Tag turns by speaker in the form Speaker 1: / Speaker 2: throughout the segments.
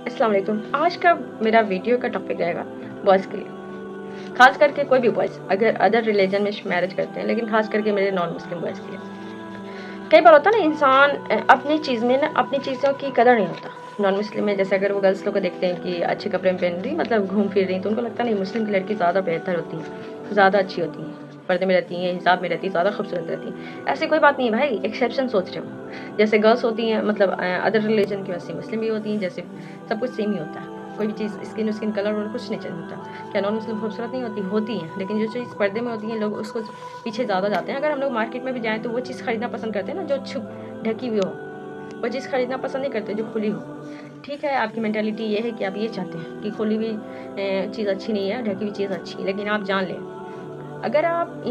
Speaker 1: अस्सलाम वालेकुम। आज का मेरा वीडियो का टॉपिक रहेगा बॉयज़ के लिए। ख़ास करके कोई भी बॉयज़ अगर अदर रिलीजन में मैरिज करते हैं, लेकिन ख़ास करके मेरे नॉन मुस्लिम बॉयज़ के लिए। कई बार होता है ना, इंसान अपनी चीज़ में ना अपनी चीज़ों की कदर नहीं होता। नॉन मुस्लिम में जैसे अगर वो गर्ल्स लोग को देखते हैं कि अच्छे कपड़े पहन रही, मतलब घूम फिर रही, तो उनको लगता नहीं मुस्लिम की लड़की ज़्यादा बेहतर होती है, ज़्यादा अच्छी होती हैं, पर्दे में रहती हैं, हिजाब में रहती हैं, ज़्यादा खूबसूरत रहती हैं। ऐसी कोई बात नहीं है भाई, एक्सेप्शन सोच रहे हो। जैसे गर्ल्स होती हैं, मतलब अदर रिलीजन की वैसे मुस्लिम भी होती हैं, जैसे सब कुछ सेम ही होता है। कोई भी चीज़ स्किन कलर और कुछ नहीं चेंज होता। क्या नॉन मुस्लिम खूबसूरत नहीं होती? होती हैं, लेकिन जो चीज़ पर्दे में होती है लोग उसको पीछे ज़्यादा जाते हैं। अगर हम लोग मार्केट में भी जाएँ तो वो चीज़ खरीदना पसंद करते हैं ना जो छुप ढकी हुई हो, वो चीज़ खरीदना पसंद नहीं करते जो खुली हो। ठीक है, आपकी मेंटालिटी ये है कि आप ये चाहते हैं कि खुली हुई चीज़ अच्छी नहीं है, ढकी हुई चीज़ अच्छी है। लेकिन आप जान लें, अगर आप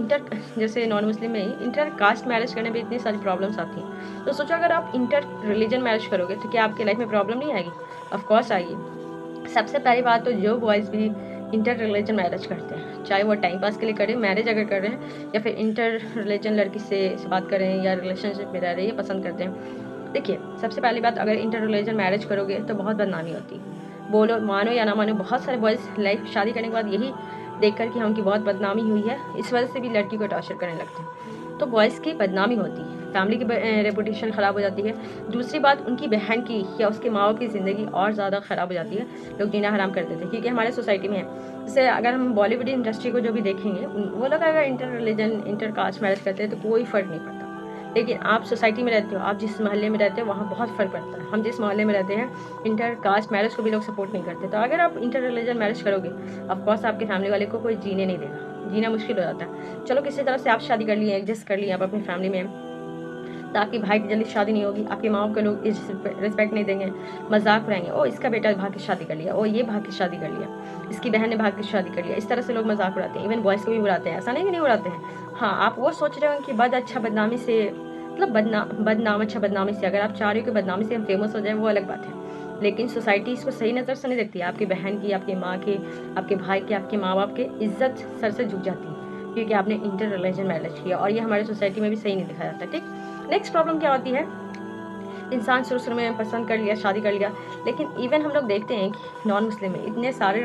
Speaker 1: जैसे नॉन मुस्लिम में ही इंटर कास्ट मैरिज करने में इतनी सारी प्रॉब्लम्स आती हैं, तो सोचो अगर आप इंटर रिलीजन मैरिज करोगे तो क्या आपकी लाइफ में प्रॉब्लम नहीं आएगी? ऑफ कोर्स आएगी। सबसे पहली बात तो जो बॉयज़ भी इंटर रिलीजन मैरिज करते हैं, चाहे वो टाइम पास के लिए करें, मैरिज अगर कर रहे हैं, या फिर इंटर रिलीजन लड़की से बात कर रहे हैं या रिलेशनशिप में रह रहे हैं, पसंद करते हैं। देखिए, सबसे पहली बात, अगर इंटर रिलीजन मैरिज करोगे तो बहुत बदनामी होती है। बोलो, मानो या ना मानो, बहुत सारे बॉयज़ लाइफ शादी करने के बाद यही देखकर कि हाँ, उनकी बहुत बदनामी हुई है, इस वजह से भी लड़की को टॉर्चर करने लगते हैं। तो बॉयज़ की बदनामी होती है, फैमिली की रेपुटेशन ख़राब हो जाती है। दूसरी बात, उनकी बहन की या उसके माँ-बाप की ज़िंदगी और ज़्यादा ख़राब हो जाती है। लोग जीना हराम कर देते हैं, क्योंकि हमारे सोसाइटी में है। जैसे अगर हम बॉलीवुड इंडस्ट्री को जो भी देखेंगे, वो लोग अगर inter religion, inter caste marriage करते हैं तो कोई फ़र्क नहीं पड़ता। लेकिन आप सोसाइटी में रहते हो, आप जिस मोहल्ले में रहते हो, वहाँ बहुत फ़र्क पड़ता है। हम जिस मोहल्ले में रहते हैं, इंटर कास्ट मैरिज को भी लोग सपोर्ट नहीं करते। तो अगर आप इंटर रिलीजन मैरिज करोगे, ऑफ कोर्स आपके फैमिली वाले को कोई जीने नहीं देगा, जीना मुश्किल हो जाता है। चलो किसी तरह से आप शादी कर लिए, एडजस्ट कर लिए आप अपनी फैमिली में, तो आपकी भाई की जल्दी शादी नहीं होगी, आपके माँ के लोग रिस्पेक्ट नहीं देंगे, मजाक उड़ाएंगे, ओ इसका बेटा भाग के शादी कर लिया, ओ ये भाग के शादी कर लिया, इसकी बहन ने भाग के शादी कर लिया। इस तरह से लोग मजाक उड़ाते हैं, इवन बॉयज़ को भी उड़ाते हैं। ऐसा नहीं कि नहीं उड़ाते हैं। हाँ, आप वो सोच रहे हो कि बद अच्छा बदनामी से, मतलब बदनाम अच्छा बदनामी से, अगर आप चाह रहे हो कि बदनामी से हम फेमस हो जाए, वो अलग बात है। लेकिन सोसाइटी इसको सही नज़र से नहीं देखती है। आपकी बहन की, आपकी माँ की, आपके भाई की, आपके माँ बाप की इज्जत सर से झुक जाती है, क्योंकि आपने इंटर रिलीजन मैरिज किया, और ये हमारी सोसाइटी में भी सही नहीं दिखा जाता। ठीक, नेक्स्ट प्रॉब्लम क्या होती है, इंसान शुरू में पसंद कर लिया, शादी कर लिया, लेकिन इवन हम लोग देखते हैं कि नॉन मुस्लिम में इतने सारे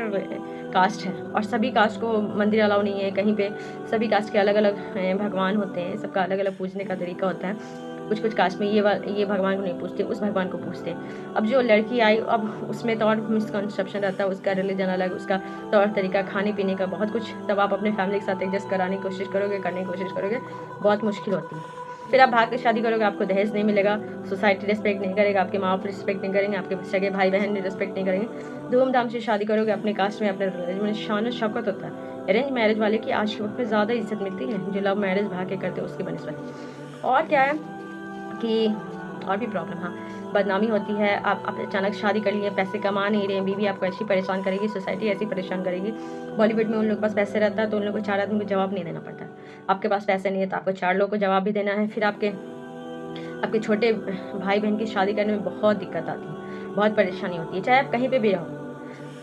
Speaker 1: कास्ट हैं, और सभी कास्ट को मंदिर अलाउ नहीं है कहीं पे। सभी कास्ट के अलग अलग भगवान होते हैं, सबका अलग अलग पूजने का तरीका होता है। कुछ कुछ कास्ट में ये भगवान को नहीं पूछते, उस भगवान को पूछते हैं। अब जो लड़की आई, अब उसमें तो और मिसकंसेप्शन रहता है, उसका रिलीजन अलग, उसका तौर तरीका, खाने पीने का बहुत कुछ। तब आप अपने फैमिली के साथ एडजस्ट कराने की कोशिश करोगे, करने की कोशिश करोगे, बहुत मुश्किल होती है। फिर आप भाग के शादी करोगे, आपको दहेज नहीं मिलेगा, सोसाइटी रिस्पेक्ट नहीं करेगा, आपके माँ बाप रिस्पेक्ट नहीं करेंगे, आपके सगे भाई बहन भी रिस्पेक्ट नहीं करेंगे। धूमधाम से शादी करोगे अपने कास्ट में, अपने रिलीजन में, शान और शौकत होता है। अरेंज मैरिज वाले की आज के वक्त में ज़्यादा इज्जत मिलती है जो लव मैरिज भाग के करते हैं उसकी बनस्बत। और क्या है कि और भी प्रॉब्लम, हाँ, बदनामी होती है। आप अचानक शादी कर लिए, पैसे कमा नहीं रहे, बीवी आपको ऐसी परेशान करेगी, सोसाइटी ऐसी परेशान करेगी। बॉलीवुड में उन लोगों के पास पैसे रहता है तो उन लोगों को 4 आदमी को जवाब नहीं देना पड़ता है। आपके पास पैसे नहीं है तो आपको 4 लोगों को जवाब भी देना है। फिर आपके आपके छोटे भाई बहन की शादी करने में बहुत दिक्कत आती है, बहुत परेशानी होती है, चाहे आप कहीं पे भी रहो।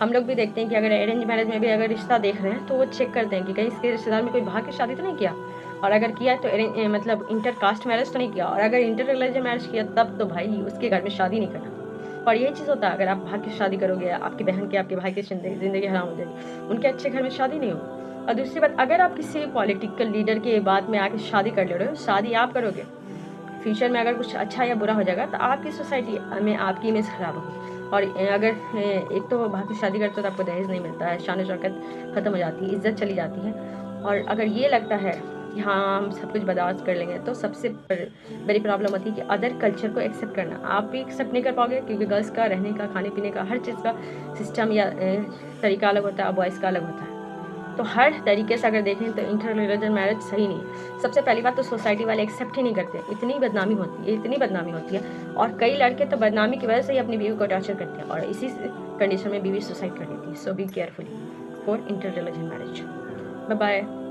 Speaker 1: हम लोग भी देखते हैं कि अगर अरेंज मैरिज में भी अगर रिश्ता देख रहे हैं तो वो चेक करते हैं कि कहीं इसके रिश्तेदार में कोई भाग के शादी तो नहीं किया, और अगर किया तो मतलब इंटर कास्ट मैरिज तो नहीं किया, और अगर इंटर रिलीजन मैरिज किया तब तो भाई उसके घर में शादी नहीं करना। और यही चीज़ होता है, अगर आप भाग के शादी करोगे, आपकी बहन के, आपके भाई की ज़िंदगी हराम हो जाएगी, उनके अच्छे घर में शादी नहीं होगी। और दूसरी बात, अगर आप किसी पॉलिटिकल लीडर के बाद में आके शादी कर ले रहे हो, शादी आप करोगे, फ्यूचर में अगर कुछ अच्छा या बुरा हो जाएगा तो आपकी सोसाइटी में आपकी इमेज ख़राब होगी। और अगर एक तो भाग की शादी करते हो तो आपको दहेज नहीं मिलता है, शान शौकत ख़त्म हो जाती है, इज्जत चली जाती है। और अगर ये लगता है कि हाँ हम सब कुछ बर्दाश्त कर लेंगे, तो सबसे बड़ी प्रॉब्लम होती है कि अदर कल्चर को एक्सेप्ट करना। आप भी एक्सेप्ट नहीं कर पाओगे, क्योंकि गर्ल्स का रहने का, खाने पीने का, हर चीज़ का सिस्टम या तरीका अलग होता है, बॉयज़ का अलग होता है। तो हर तरीके से अगर देखें तो इंटर रिलीजन मैरिज सही नहीं है। सबसे पहली बात तो सोसाइटी वाले एक्सेप्ट ही नहीं करते, इतनी बदनामी होती है, इतनी बदनामी होती है। और कई लड़के तो बदनामी की वजह से ही अपनी बीवी को टॉर्चर करते हैं, और इसी कंडीशन में बीवी सुसाइड कर लेती है। So be careful for inter religion marriage. Bye bye.